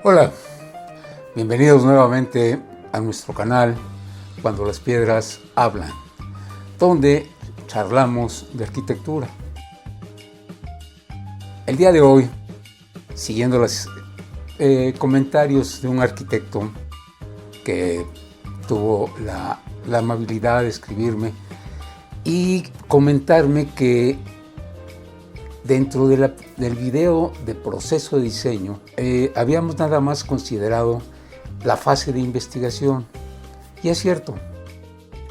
Hola, bienvenidos nuevamente a nuestro canal Cuando las piedras hablan, donde charlamos de arquitectura. El día de hoy, siguiendo los comentarios de un arquitecto que tuvo la amabilidad de escribirme y comentarme que dentro del video de proceso de diseño habíamos nada más considerado la fase de investigación. Y es cierto,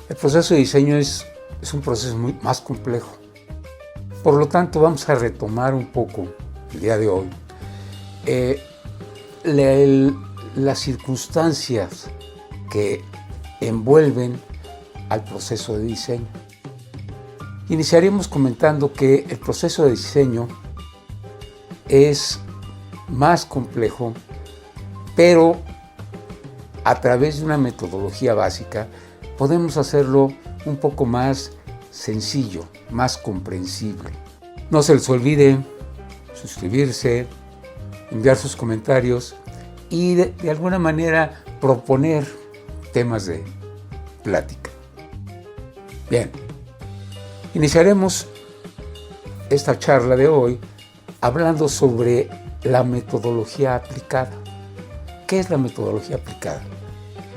el proceso de diseño es un proceso más complejo. Por lo tanto, vamos a retomar un poco el día de hoy las circunstancias que envuelven al proceso de diseño. Iniciaremos comentando que el proceso de diseño es más complejo, pero a través de una metodología básica podemos hacerlo un poco más sencillo, más comprensible. No se les olvide suscribirse, enviar sus comentarios y de alguna manera proponer temas de plática. Bien. Iniciaremos esta charla de hoy hablando sobre la metodología aplicada. ¿Qué es la metodología aplicada?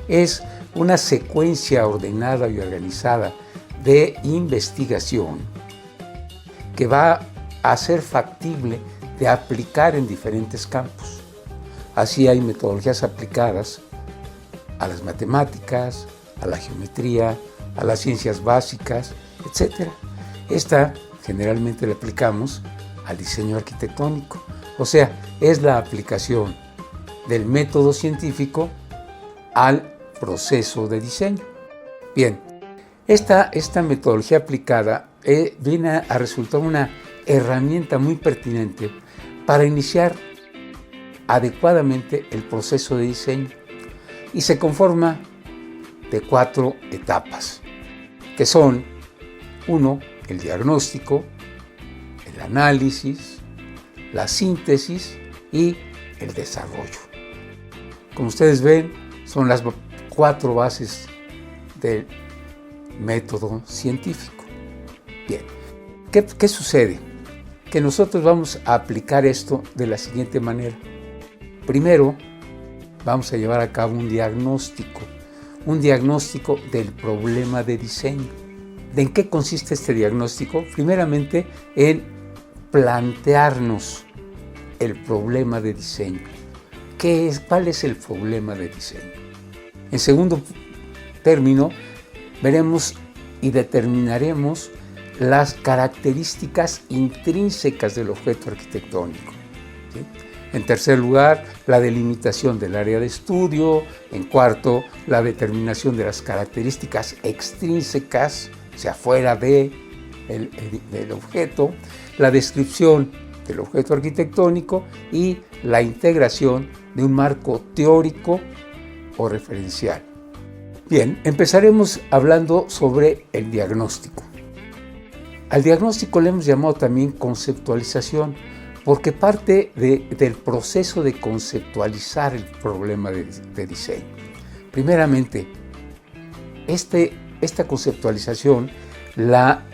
Es una secuencia ordenada y organizada de investigación que va a ser factible de aplicar en diferentes campos. Así hay metodologías aplicadas a las matemáticas, a la geometría, a las ciencias básicas, etc. Esta generalmente la aplicamos al diseño arquitectónico, o sea, es la aplicación del método científico al proceso de diseño. Bien, esta metodología aplicada viene a resultar una herramienta muy pertinente para iniciar adecuadamente el proceso de diseño y se conforma de 4 etapas, que son 1. El diagnóstico, el análisis, la síntesis y el desarrollo. Como ustedes ven, son las 4 bases del método científico. Bien, ¿qué sucede? Que nosotros vamos a aplicar esto de la siguiente manera. Primero, vamos a llevar a cabo un diagnóstico del problema de diseño. ¿En qué consiste este diagnóstico? Primeramente, en plantearnos el problema de diseño. ¿Cuál es el problema de diseño? En segundo término, veremos y determinaremos las características intrínsecas del objeto arquitectónico. ¿Sí? En tercer lugar, la delimitación del área de estudio. En cuarto, la determinación de las características extrínsecas, o sea, fuera del objeto, la descripción del objeto arquitectónico y la integración de un marco teórico o referencial. Bien, empezaremos hablando sobre el diagnóstico. Al diagnóstico le hemos llamado también conceptualización, porque parte del proceso de conceptualizar el problema de diseño. Primeramente, esta conceptualización la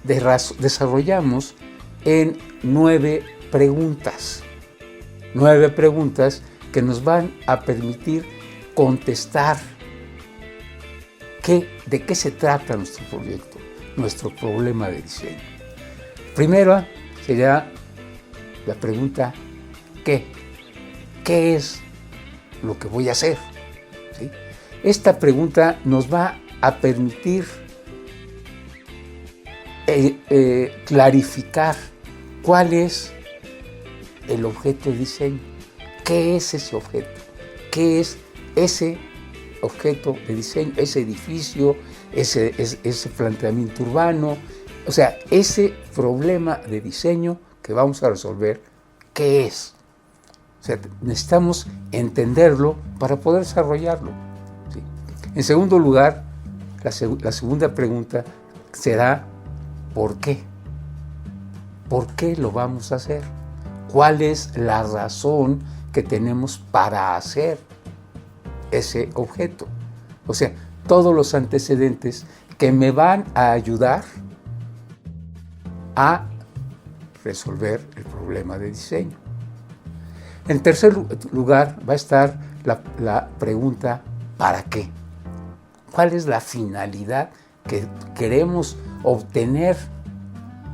desarrollamos en 9 preguntas. 9 preguntas que nos van a permitir contestar de qué se trata nuestro proyecto, nuestro problema de diseño. Primero sería la pregunta ¿qué? ¿Qué es lo que voy a hacer? ¿Sí? Esta pregunta nos va a permitir clarificar cuál es el objeto de diseño. ¿Qué es ese objeto? ¿Qué es ese objeto de diseño? Ese edificio, ese planteamiento urbano, o sea, ese problema de diseño que vamos a resolver, ¿qué es? O sea, necesitamos entenderlo para poder desarrollarlo. ¿Sí? En segundo lugar, la segunda pregunta será ¿por qué? ¿Por qué lo vamos a hacer? ¿Cuál es la razón que tenemos para hacer ese objeto. O sea, todos los antecedentes que me van a ayudar a resolver el problema de diseño. En tercer lugar va a estar la pregunta ¿para qué? ¿Cuál es la finalidad que queremos obtener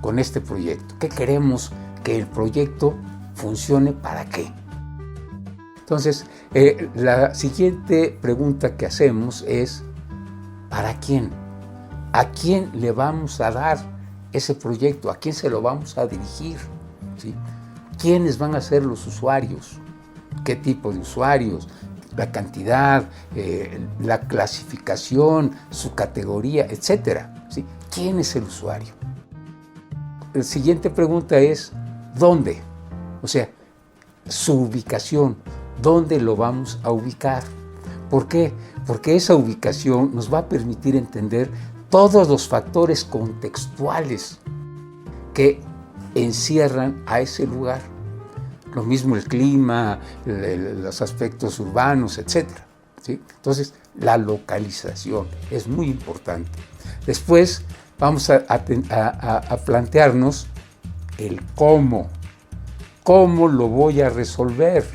con este proyecto? ¿Qué queremos que el proyecto funcione? ¿Para qué? Entonces, la siguiente pregunta que hacemos es ¿para quién? ¿A quién le vamos a dar ese proyecto? ¿A quién se lo vamos a dirigir? ¿Sí? ¿Quiénes van a ser los usuarios? ¿Qué tipo de usuarios? La cantidad, la clasificación, su categoría, etcétera. ¿Sí? ¿Quién es el usuario? La siguiente pregunta es ¿dónde? O sea, su ubicación. ¿Dónde lo vamos a ubicar? ¿Por qué? Porque esa ubicación nos va a permitir entender todos los factores contextuales que encierran a ese lugar. Lo mismo el clima, los aspectos urbanos, etc. ¿Sí? Entonces, la localización es muy importante. Después vamos a plantearnos el cómo. ¿Cómo lo voy a resolver?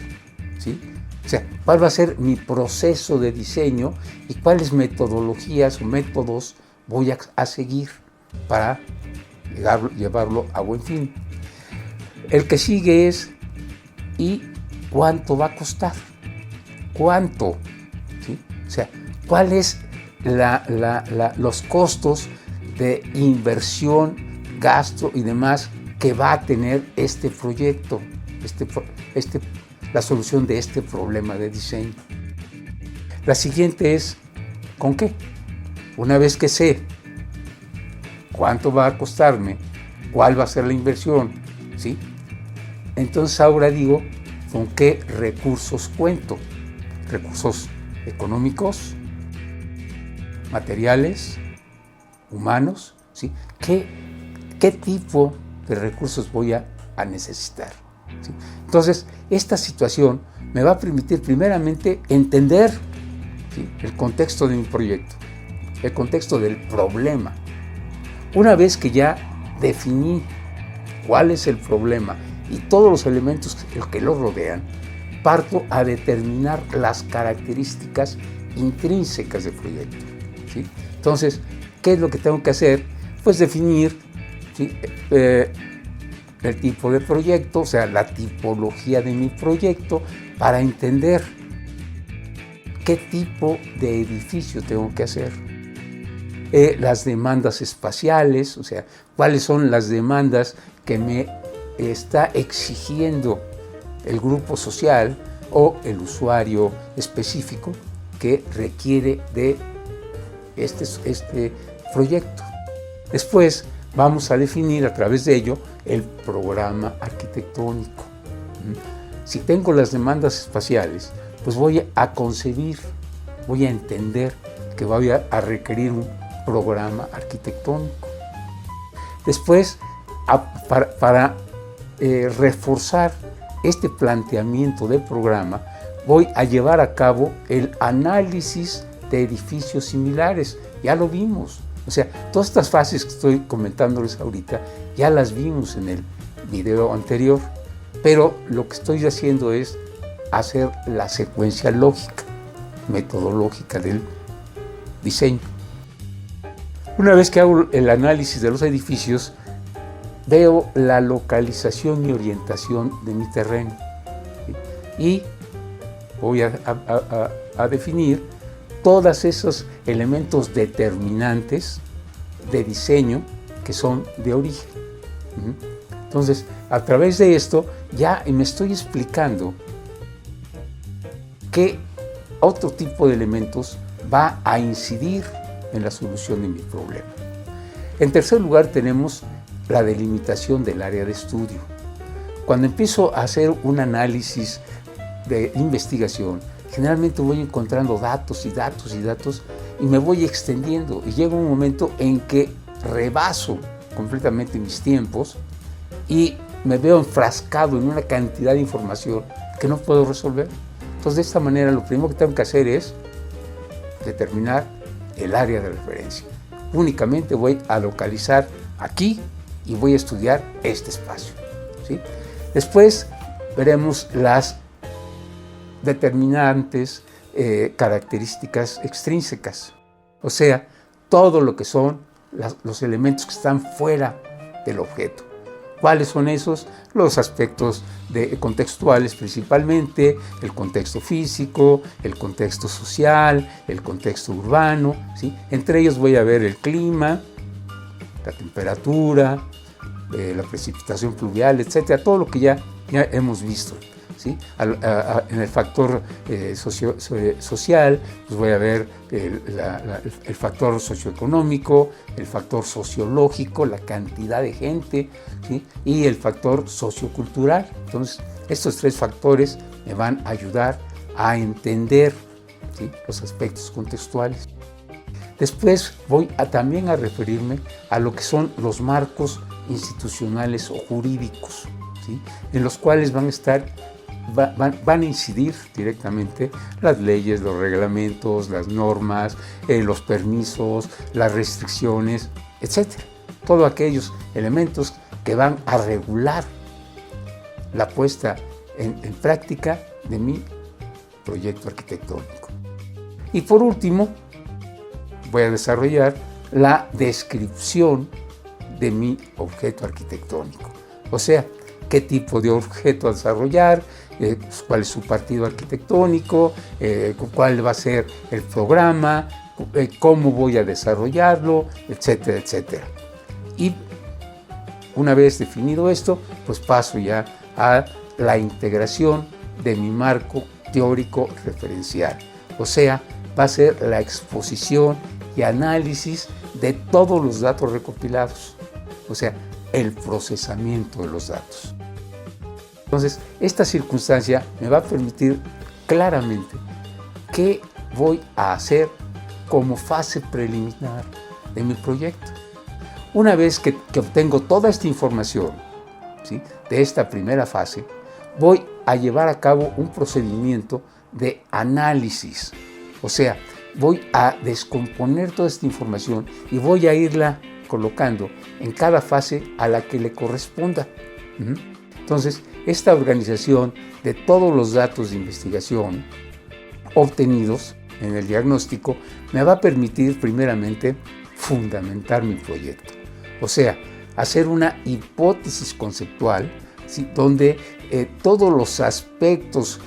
¿Sí? O sea, ¿cuál va a ser mi proceso de diseño y cuáles metodologías o métodos voy a seguir para llevarlo a buen fin? El que sigue es ¿y cuánto va a costar? ¿Cuánto? ¿Sí? O sea, ¿cuáles los costos de inversión, gasto y demás que va a tener este proyecto, la solución de este problema de diseño? La siguiente es ¿con qué? Una vez que sé cuánto va a costarme, cuál va a ser la inversión, ¿sí? Entonces ahora digo, ¿con qué recursos cuento? Recursos económicos, materiales, humanos, ¿sí? ¿Qué tipo de recursos voy a necesitar? ¿Sí? Entonces, esta situación me va a permitir primeramente entender, ¿sí?, el contexto de mi proyecto, el contexto del problema. Una vez que ya definí cuál es el problema y todos los elementos que lo rodean, parto a determinar las características intrínsecas del proyecto, ¿sí? Entonces, ¿qué es lo que tengo que hacer? Pues definir, ¿sí?, el tipo de proyecto, o sea, la tipología de mi proyecto, para entender qué tipo de edificio tengo que hacer. Las demandas espaciales, o sea, cuáles son las demandas que me está exigiendo el grupo social o el usuario específico que requiere de este proyecto. Después vamos a definir a través de ello el programa arquitectónico. Si tengo las demandas espaciales, pues voy a concebir, voy a entender que voy a requerir un programa arquitectónico. Después, para reforzar este planteamiento del programa, voy a llevar a cabo el análisis de edificios similares. Ya lo vimos. O sea, todas estas fases que estoy comentándoles ahorita, ya las vimos en el video anterior, pero lo que estoy haciendo es hacer la secuencia lógica, metodológica del diseño. Una vez que hago el análisis de los edificios, veo la localización y orientación de mi terreno, ¿sí? Y voy a definir todos esos elementos determinantes de diseño que son de origen. Entonces, a través de esto ya me estoy explicando qué otro tipo de elementos va a incidir en la solución de mi problema. En tercer lugar, tenemos la delimitación del área de estudio. Cuando empiezo a hacer un análisis de investigación, generalmente voy encontrando datos y datos y datos y me voy extendiendo, y llega un momento en que rebaso completamente mis tiempos y me veo enfrascado en una cantidad de información que no puedo resolver. Entonces, de esta manera, lo primero que tengo que hacer es determinar el área de referencia. Únicamente voy a localizar aquí y voy a estudiar este espacio, ¿sí? Después veremos las determinantes características extrínsecas, o sea, todo lo que son los elementos que están fuera del objeto. ¿Cuáles son esos? Los aspectos contextuales principalmente, el contexto físico, el contexto social, el contexto urbano, ¿sí? Entre ellos voy a ver el clima, la temperatura, la precipitación pluvial, etcétera, todo lo que ya hemos visto, ¿sí? En el factor social, pues voy a ver el factor socioeconómico, el factor sociológico, la cantidad de gente, ¿sí? Y el factor sociocultural. Entonces, estos tres factores me van a ayudar a entender, ¿sí?, los aspectos contextuales. Después voy también a referirme a lo que son los marcos institucionales o jurídicos, ¿sí?, en los cuales van a incidir directamente las leyes, los reglamentos, las normas, los permisos, las restricciones, etc. Todos aquellos elementos que van a regular la puesta en práctica de mi proyecto arquitectónico. Y por último, voy a desarrollar la descripción de mi objeto arquitectónico. O sea, qué tipo de objeto a desarrollar, cuál es su partido arquitectónico, cuál va a ser el programa, cómo voy a desarrollarlo, etcétera, etcétera. Y una vez definido esto, pues paso ya a la integración de mi marco teórico referencial. O sea, va a ser la exposición y análisis de todos los datos recopilados. O sea, el procesamiento de los datos. Entonces, esta circunstancia me va a permitir claramente qué voy a hacer como fase preliminar de mi proyecto. Una vez que obtengo toda esta información, ¿sí?, de esta primera fase, voy a llevar a cabo un procedimiento de análisis. O sea, voy a descomponer toda esta información y voy a irla colocando en cada fase a la que le corresponda. Entonces, esta organización de todos los datos de investigación obtenidos en el diagnóstico me va a permitir primeramente fundamentar mi proyecto. O sea, hacer una hipótesis conceptual, ¿sí?, donde todos los aspectos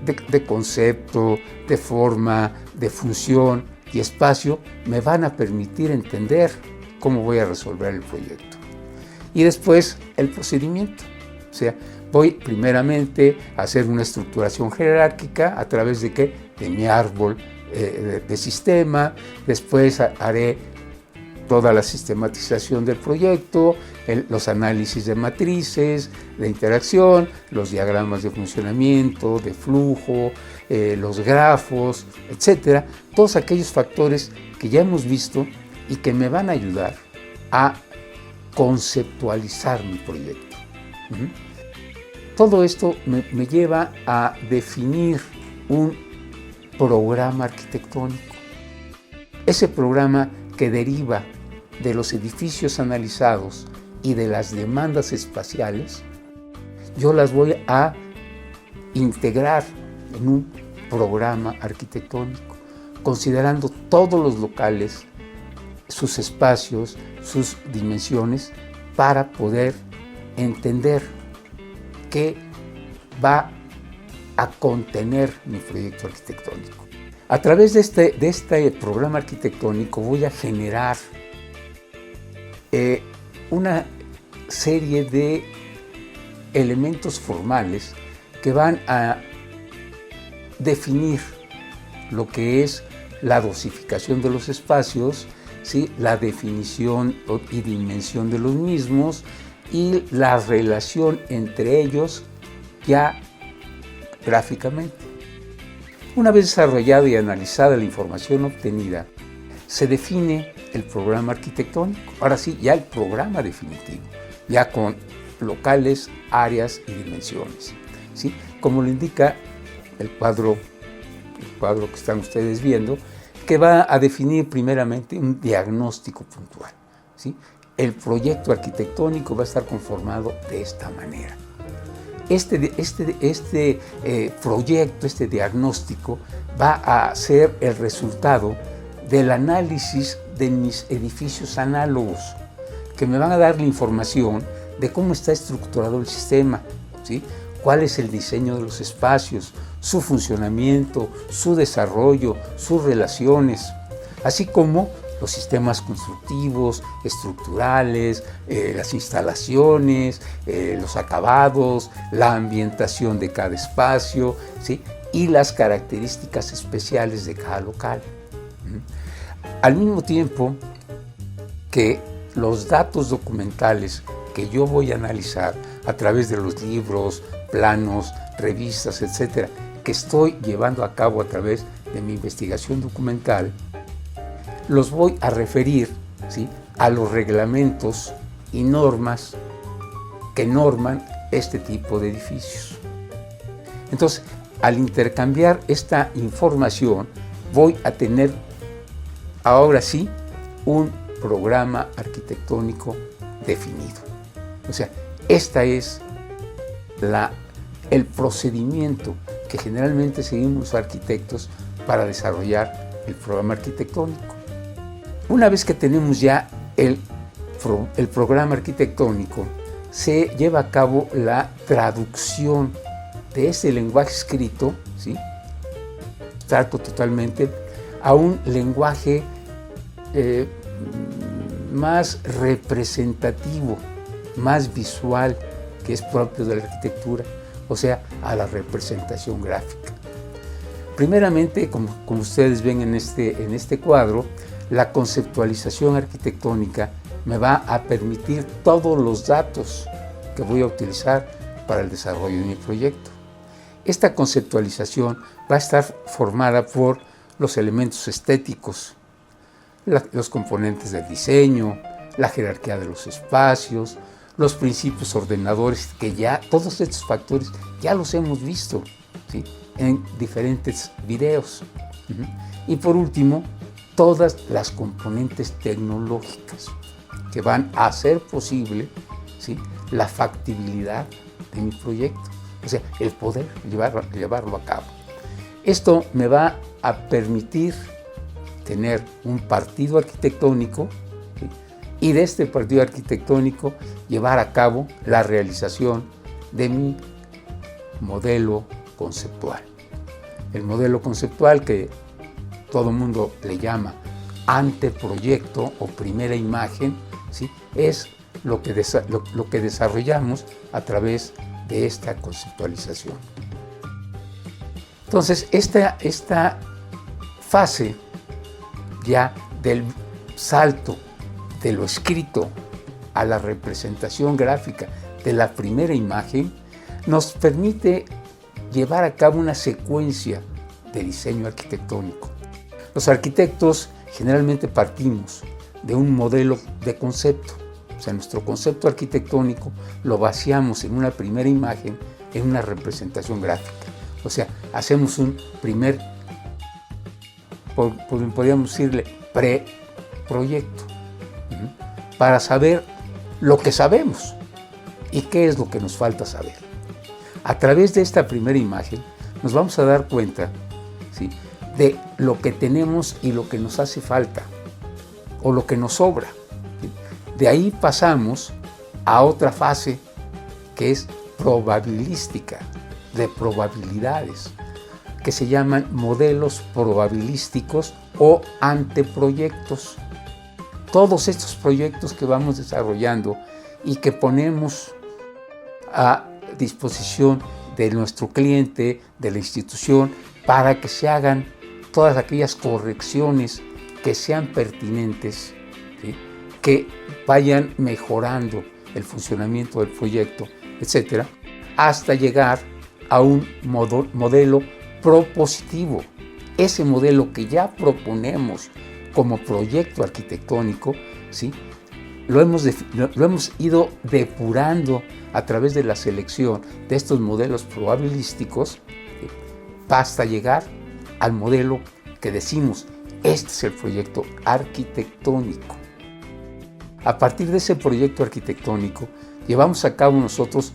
de concepto, de forma, de función y espacio me van a permitir entender cómo voy a resolver el proyecto. Y después el procedimiento. O sea, voy primeramente a hacer una estructuración jerárquica a través de ¿qué? De mi árbol de sistema. Después haré toda la sistematización del proyecto, los análisis de matrices, de interacción, los diagramas de funcionamiento, de flujo, los grafos, etc. Todos aquellos factores que ya hemos visto y que me van a ayudar a conceptualizar mi proyecto. Todo esto me lleva a definir un programa arquitectónico. Ese programa que deriva de los edificios analizados y de las demandas espaciales, yo las voy a integrar en un programa arquitectónico, considerando todos los locales, sus espacios, sus dimensiones, para poder entender qué va a contener mi proyecto arquitectónico. A través de este programa arquitectónico voy a generar una serie de elementos formales que van a definir lo que es la dosificación de los espacios, ¿sí?, la definición y dimensión de los mismos y la relación entre ellos ya gráficamente. Una vez desarrollada y analizada la información obtenida, se define el programa arquitectónico. Ahora sí, ya el programa definitivo, ya con locales, áreas y dimensiones. ¿sí? Como lo indica el cuadro que están ustedes viendo, que va a definir primeramente un diagnóstico puntual, ¿sí? El proyecto arquitectónico va a estar conformado de esta manera. Este proyecto, este diagnóstico, va a ser el resultado del análisis de mis edificios análogos, que me van a dar la información de cómo está estructurado el sistema, ¿sí? Cuál es el diseño de los espacios, su funcionamiento, su desarrollo, sus relaciones, así como los sistemas constructivos, estructurales, las instalaciones, los acabados, la ambientación de cada espacio, ¿sí? Y las características especiales de cada local. Al mismo tiempo que los datos documentales que yo voy a analizar a través de los libros, planos, revistas, etcétera, que estoy llevando a cabo a través de mi investigación documental, los voy a referir, ¿sí?, a los reglamentos y normas que norman este tipo de edificios. Entonces, al intercambiar esta información, voy a tener ahora sí un programa arquitectónico definido. O sea, este es el procedimiento que generalmente seguimos los arquitectos para desarrollar el programa arquitectónico. Una vez que tenemos ya el programa arquitectónico, se lleva a cabo la traducción de ese lenguaje escrito, ¿sí?, abstracto totalmente, a un lenguaje más representativo, más visual, que es propio de la arquitectura, o sea, a la representación gráfica. Primeramente, como ustedes ven en este cuadro, la conceptualización arquitectónica me va a permitir todos los datos que voy a utilizar para el desarrollo de mi proyecto. Esta conceptualización va a estar formada por los elementos estéticos, los componentes del diseño, la jerarquía de los espacios, los principios ordenadores, que ya todos estos factores ya los hemos visto, ¿sí?, en diferentes videos. Y por último, todas las componentes tecnológicas que van a hacer posible, ¿sí?, la factibilidad de mi proyecto, o sea, el poder llevarlo a cabo. Esto me va a permitir tener un partido arquitectónico, ¿sí?, y de este partido arquitectónico llevar a cabo la realización de mi modelo conceptual. El modelo conceptual, que todo el mundo le llama anteproyecto o primera imagen, ¿sí?, es lo que desarrollamos a través de esta conceptualización. Entonces, esta fase ya del salto de lo escrito a la representación gráfica de la primera imagen nos permite llevar a cabo una secuencia de diseño arquitectónico. Los arquitectos generalmente partimos de un modelo de concepto. O sea, nuestro concepto arquitectónico lo vaciamos en una primera imagen, en una representación gráfica. O sea, hacemos un primer, podríamos decirle, preproyecto, para saber lo que sabemos y qué es lo que nos falta saber. A través de esta primera imagen nos vamos a dar cuenta, ¿sí?, de lo que tenemos y lo que nos hace falta o lo que nos sobra. ¿Sí? De ahí pasamos a otra fase que es probabilística, de probabilidades, que se llaman modelos probabilísticos o anteproyectos. Todos estos proyectos que vamos desarrollando y que ponemos a disposición de nuestro cliente, de la institución, para que se hagan todas aquellas correcciones que sean pertinentes, ¿sí?, que vayan mejorando el funcionamiento del proyecto, etcétera, hasta llegar a un modelo propositivo. Ese modelo que ya proponemos como proyecto arquitectónico, ¿sí?, lo hemos ido depurando a través de la selección de estos modelos probabilísticos, basta llegar al modelo que decimos, este es el proyecto arquitectónico. A partir de ese proyecto arquitectónico, llevamos a cabo nosotros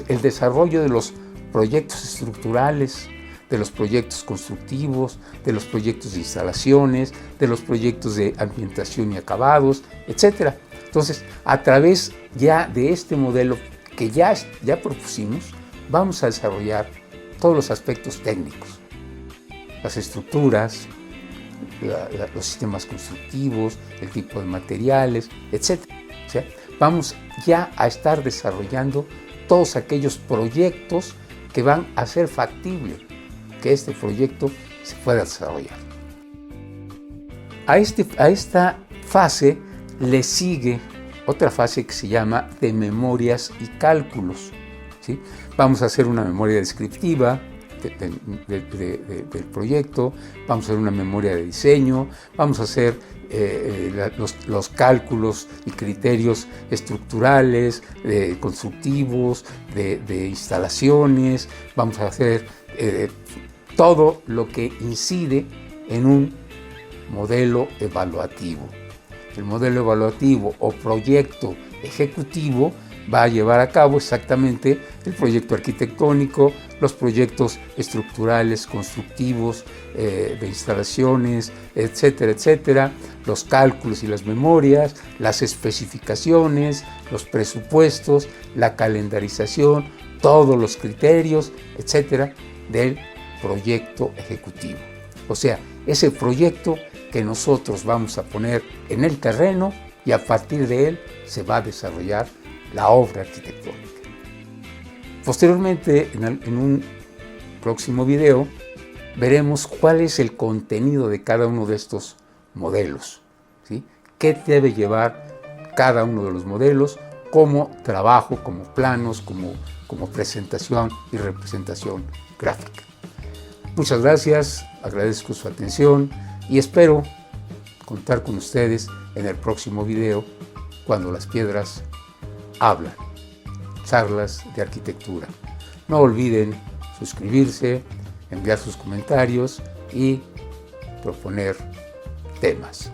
el desarrollo de los proyectos estructurales, de los proyectos constructivos, de los proyectos de instalaciones, de los proyectos de ambientación y acabados, etc. Entonces, a través ya de este modelo que ya propusimos, vamos a desarrollar todos los aspectos técnicos, las estructuras, los sistemas constructivos, el tipo de materiales, etc. O sea, vamos ya a estar desarrollando todos aquellos proyectos que van a hacer factible que este proyecto se pueda desarrollar. A esta fase le sigue otra fase que se llama de memorias y cálculos, ¿sí? Vamos a hacer una memoria descriptiva del proyecto, vamos a hacer una memoria de diseño, vamos a hacer los cálculos y criterios estructurales, constructivos, de instalaciones, vamos a hacer todo lo que incide en un modelo evaluativo. El modelo evaluativo o proyecto ejecutivo va a llevar a cabo exactamente el proyecto arquitectónico, los proyectos estructurales, constructivos, de instalaciones, etcétera, etcétera, los cálculos y las memorias, las especificaciones, los presupuestos, la calendarización, todos los criterios, etcétera, del proyecto ejecutivo. O sea, ese proyecto que nosotros vamos a poner en el terreno y a partir de él se va a desarrollar la obra arquitectónica. Posteriormente, en un próximo video, veremos cuál es el contenido de cada uno de estos modelos, ¿sí? ¿Qué debe llevar cada uno de los modelos como trabajo, como planos, como presentación y representación gráfica? Muchas gracias, agradezco su atención y espero contar con ustedes en el próximo video cuando las piedras hablan, charlas de arquitectura. No olviden suscribirse, enviar sus comentarios y proponer temas.